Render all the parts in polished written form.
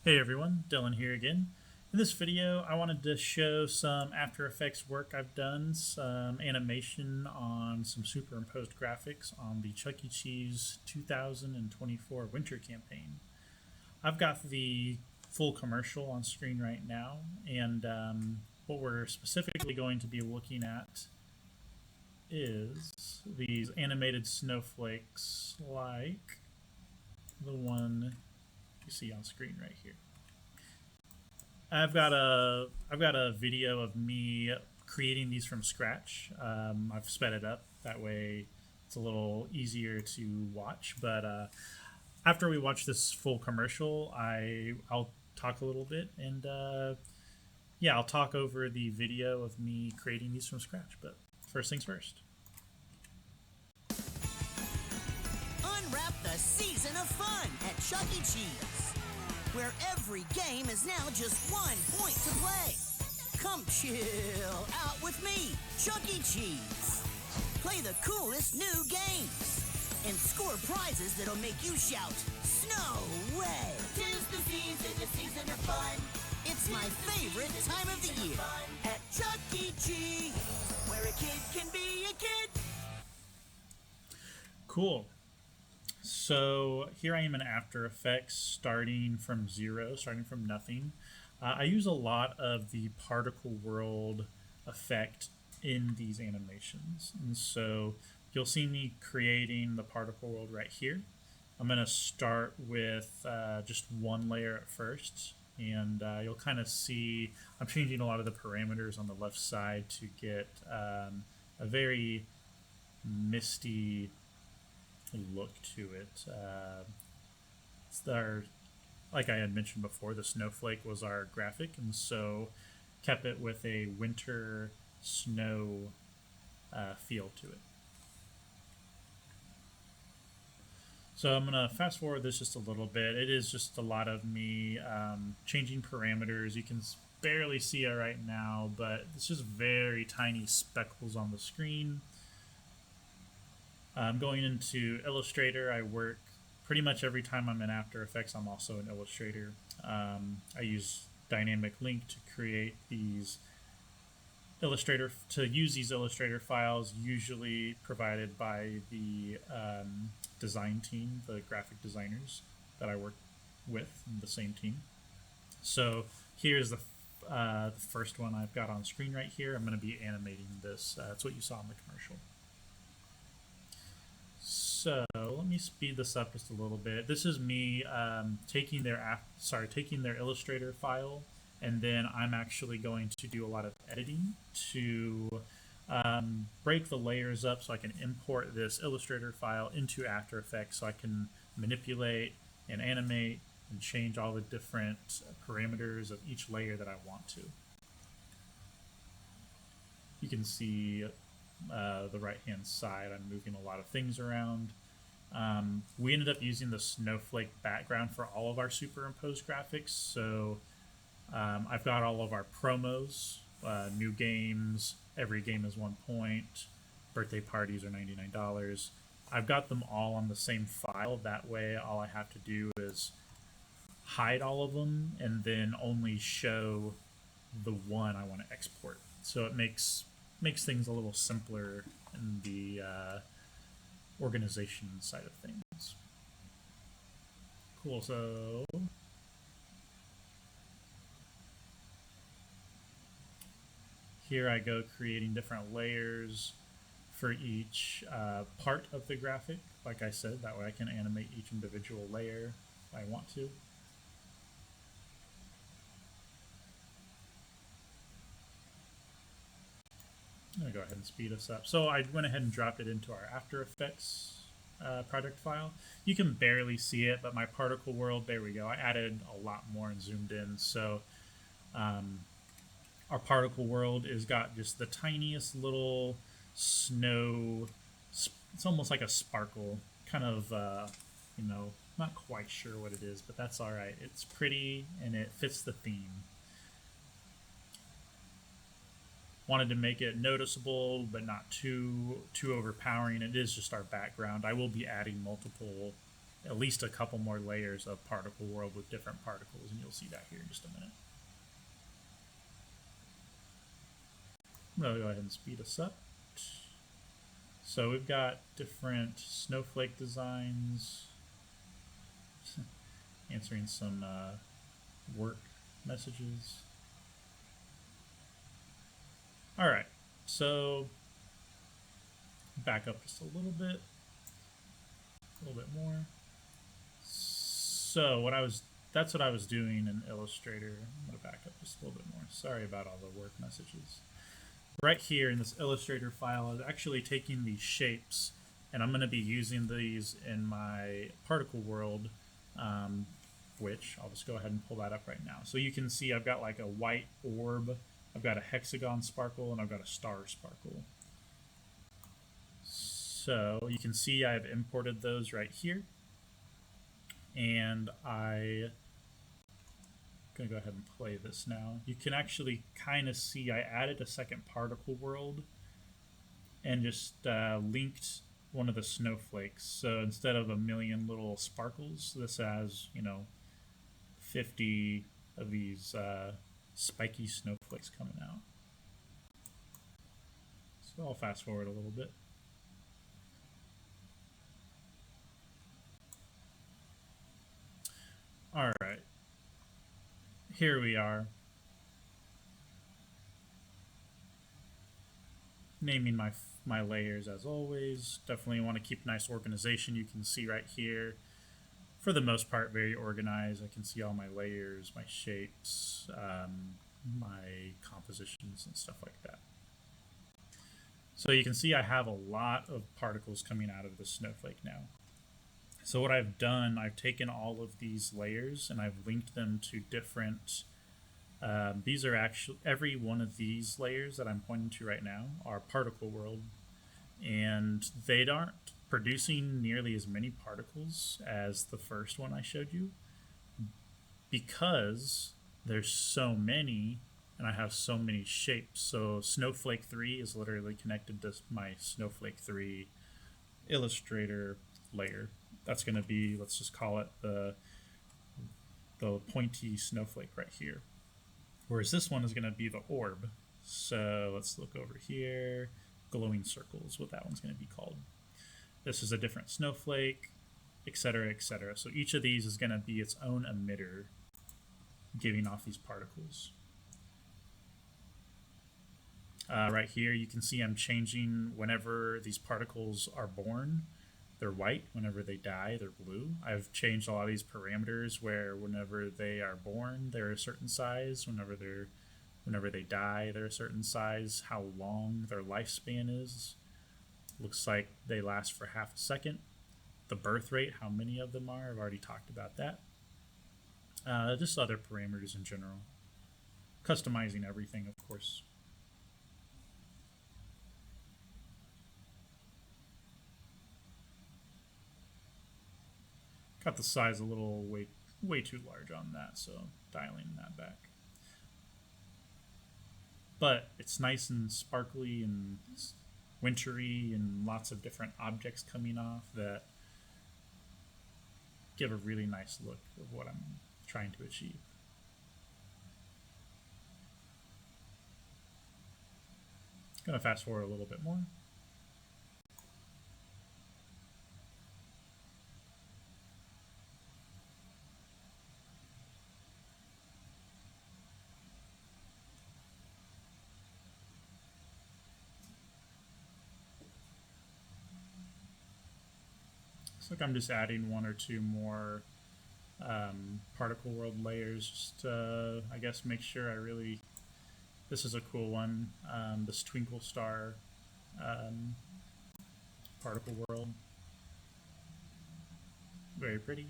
Hey everyone, Dylan here again. In this video, I wanted to show some After Effects work I've done, some animation on some superimposed graphics on the Chuck E. Cheese 2024 winter campaign. I've got the full commercial on screen right now, and what we're specifically going to be looking at is these animated snowflakes like the one you see on screen right here. I've got a video of me creating these from scratch. I've sped it up that way it's a little easier to watch. But after we watch this full commercial, I'll talk a little bit and yeah, I'll talk over the video of me creating these from scratch. But first things first. Unwrap the season of fun at Chuck E. Cheese, where every game is now just 1 point to play. Come chill out with me, Chuck E. Cheese. Play the coolest new games and score prizes that'll make you shout, "Snow way!" 'Tis the season of fun. It's my favorite time of the year at Chuck E. Cheese, where a kid can be a kid. Cool. So here I am in After Effects, starting from zero, starting from nothing. I use a lot of the particle world effect in these animations. And so you'll see me creating the particle world right here. I'm going to start with just one layer at first. And you'll kind of see I'm changing a lot of the parameters on the left side to get a very misty look to it. Like I had mentioned before, the snowflake was our graphic, and so kept it with a winter snow feel to it. So I'm going to fast forward this just a little bit. It is just a lot of me changing parameters. You can barely see it right now, but it's just very tiny speckles on the screen. Going into Illustrator, I work pretty much every time I'm in After Effects. I'm also in Illustrator. I use Dynamic Link to create these Illustrator files, usually provided by the design team, the graphic designers that I work with in the same team. So here's the first one I've got on screen right here. I'm going to be animating this. That's what you saw in the commercial. So let me speed this up just a little bit. This is me taking their Illustrator file, and then I'm actually going to do a lot of editing to break the layers up so I can import this Illustrator file into After Effects so I can manipulate and animate and change all the different parameters of each layer that I want to. You can see the right hand side, I'm moving a lot of things around. We ended up using the snowflake background for all of our superimposed graphics, so I've got all of our promos, new games, every game is 1 point, birthday parties are $99. I've got them all on the same file. That way all I have to do is hide all of them and then only show the one I want to export. So it makes things a little simpler in the organization side of things. Cool. So here I go creating different layers for each part of the graphic. Like I said, that way I can animate each individual layer if I want to. I'm going to go ahead and speed us up. So I went ahead and dropped it into our After Effects project file. You can barely see it, but my particle world, there we go. I added a lot more and zoomed in. So our particle world has got just the tiniest little snow. It's almost like a sparkle, kind of, not quite sure what it is, but that's all right. It's pretty and it fits the theme. Wanted to make it noticeable but not too overpowering. It is just our background. I will be adding multiple at least a couple more layers of particle world with different particles, and you'll see that here in just a minute. I'm going to go ahead and speed us up. So we've got different snowflake designs, answering some work messages. All right, so back up just a little bit more. So that's what I was doing in Illustrator. I'm going to back up just a little bit more. Sorry about all the work messages. Right here in this Illustrator file, I was actually taking these shapes, and I'm going to be using these in my particle world, which I'll just go ahead and pull that up right now. So you can see I've got like a white orb, I've got a hexagon sparkle, and I've got a star sparkle. So you can see I've imported those right here, and I'm going to go ahead and play this now. You can actually kind of see I added a second particle world and just linked one of the snowflakes. So instead of a million little sparkles, this has, 50 of these spiky snowflakes coming out. So I'll fast forward a little bit. All right, here we are. Naming my layers as always. Definitely want to keep nice organization. You can see right here, for the most part, very organized. I can see all my layers, my shapes, my compositions and stuff like that. So you can see I have a lot of particles coming out of the snowflake now. So what I've done, I've taken all of these layers and I've linked them to different, these are actually, every one of these layers that I'm pointing to right now are particle world, and they aren't producing nearly as many particles as the first one I showed you, because there's so many and I have so many shapes. So Snowflake 3 is literally connected to my Snowflake 3 Illustrator layer. That's going to be, let's just call it the pointy snowflake right here. Whereas this one is going to be the orb. So let's look over here. Glowing circle is what that one's going to be called. This is a different snowflake, etc., etc. So each of these is going to be its own emitter, giving off these particles. Right here, you can see I'm changing whenever these particles are born. They're white. Whenever they die, they're blue. I've changed a lot of these parameters where whenever they are born, they're a certain size. Whenever they die, they're a certain size. How long their lifespan is. Looks like they last for half a second. The birth rate, how many of them are. I've already talked about that. Just other parameters in general. Customizing everything, of course. Got the size a little way too large on that, so dialing that back. But it's nice and sparkly and wintry and lots of different objects coming off that give a really nice look of what I'm trying to achieve. Gonna fast forward a little bit more. Looks like I'm just adding one or two more particle world layers, just to, I guess, make sure I really. This is a cool one. This twinkle star particle world, very pretty.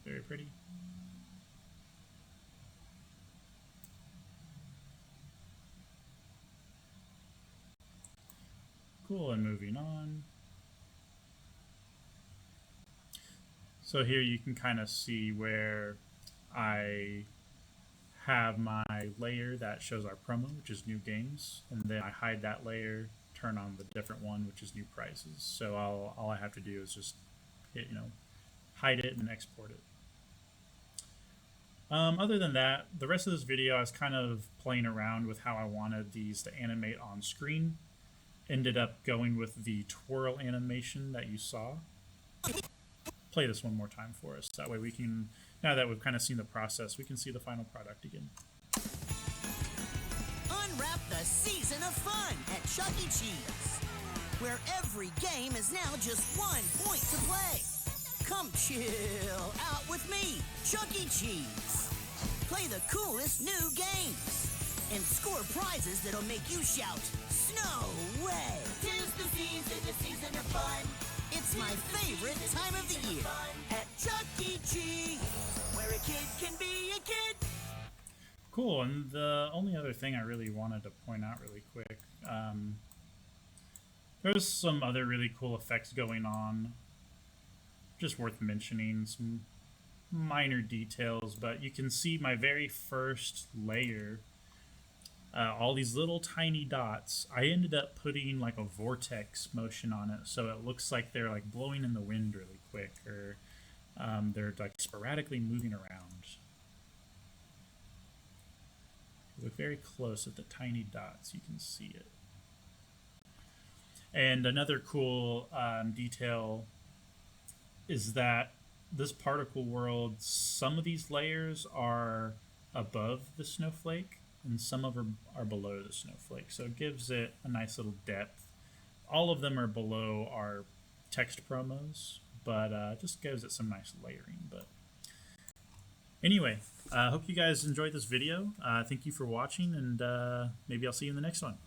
Very pretty. Cool, and moving on. So here you can kind of see where I have my layer that shows our promo, which is new games, and then I hide that layer, turn on the different one, which is new prizes. So all I have to do is just hit, hide it and export it. Other than that, the rest of this video I was kind of playing around with how I wanted these to animate on screen. Ended up going with the twirl animation that you saw. Play this one more time for us. That way we can, now that we've kind of seen the process, we can see the final product again. Unwrap the season of fun at Chuck E. Cheese, where every game is now just 1 point to play. Come chill out with me, Chuck E. Cheese. Play the coolest new games and score prizes that'll make you shout, "Snow way!" 'Tis the season of fun. It's my favorite time of the year at Chuck E. Cheese, where a kid can be a kid. Cool, and the only other thing I really wanted to point out really quick, there's some other really cool effects going on, just worth mentioning, some minor details, but you can see my very first layer, all these little tiny dots. I ended up putting like a vortex motion on it, so it looks like they're like blowing in the wind really quick, or they're like sporadically moving around. Look very close at the tiny dots, you can see it. And another cool detail is that this particle world, some of these layers are above the snowflake and some of them are below the snowflake, so it gives it a nice little depth. All of them are below our text promos, but just gives it some nice layering. But anyway, I hope you guys enjoyed this video. Thank you for watching, and maybe I'll see you in the next one.